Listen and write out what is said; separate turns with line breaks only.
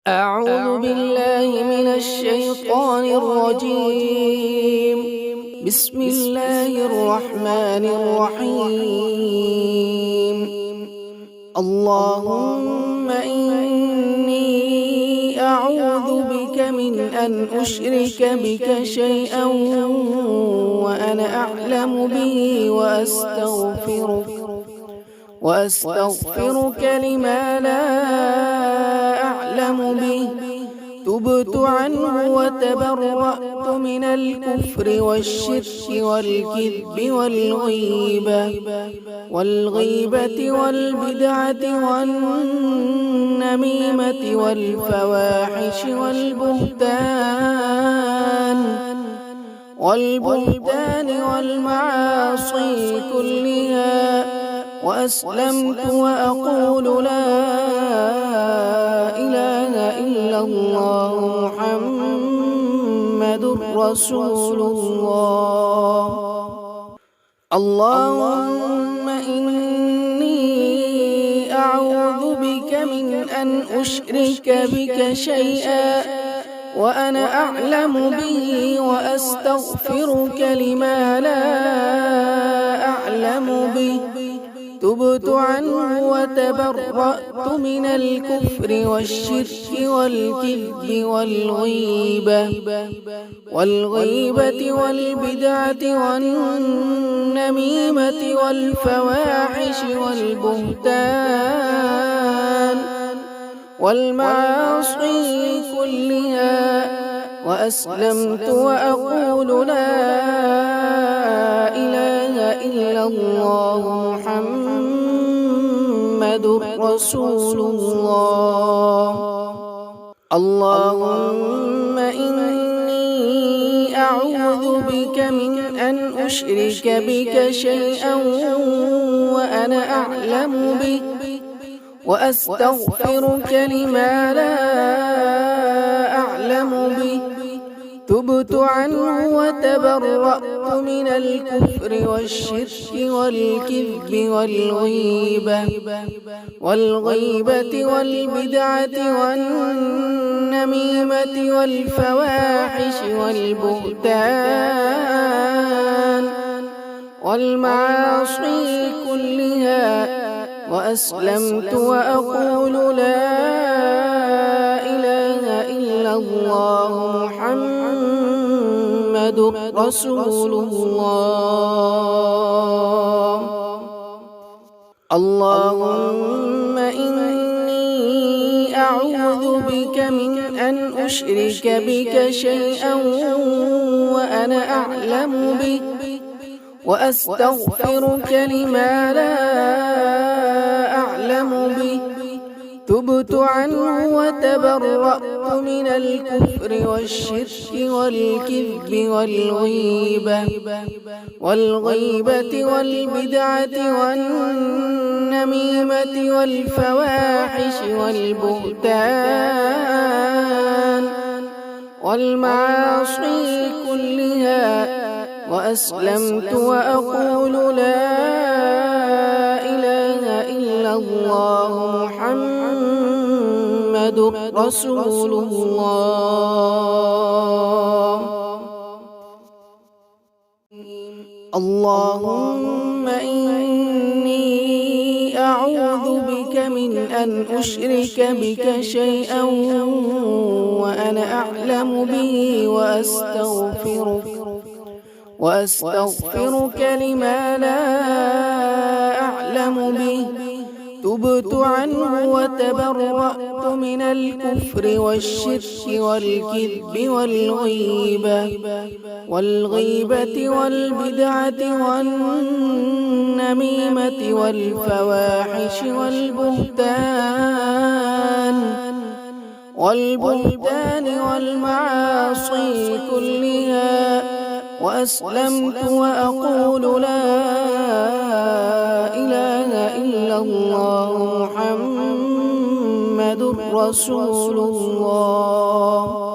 أعوذ بالله من الشيطان الرجيم. بسم الله الرحمن الرحيم. اللهم إني أعوذ بك من أن أشرك بك شيئا وأنا أعلم به وأستغفرك لما لا أعلم به. تبت عنه وتبرأت من الكفر والشرك والكذب والغيبة والبدعة والنميمة والفواحش والبهتان والمعاصي كلها. وأسلمت وأقول لا إله إلا الله محمد رسول الله. اللهم إني أعوذ بك من أن أشرك بك شيئا وأنا أعلم به وأستغفرك لما لا أعلم به. تبت عنه وتبرأت من الكفر والشرك والكذب والغيبة والبدعة والنميمة والفواحش والبهتان والمعاصي كلها. وأسلمت وأقول لا إله إلا الله محمد رسول الله. اللهم إني أعوذ بك من أن أشرك بك شيئا وأنا أعلم به وأستغفرك لما لا أعلم به. تبت عنه وتبرأت من الكفر والشرك والكذب والغيبة والبدعة والنميمة والفواحش والبهتان والمعاصي كلها. وأسلمت وأقول لا إله إلا الله محمد رسول الله. اللهم إني أعوذ بك من أن أشرك بك شيئا وأنا أعلم به وأستغفرك لما لا أعلم به. تبت عنه وتبرأت من الكفر والشرك والكذب والغيبة والبدعة والنميمة والفواحش والبهتان والمعاصي كلها. وأسلمت وأقول لا إله إلا الله محمد رسول الله. اللهم إني أعوذ بك من أن أشرك بك شيئا وأنا أعلم به وأستغفرك لما لا أعلم به. تبت عنه وتبرأت من الكفر والشرك والكذب والغيبة والبدعة والنميمة والفواحش والبهتان والمعاصي كلها. وأسلمت وأقول لا إله إلا الله محمد رسول الله.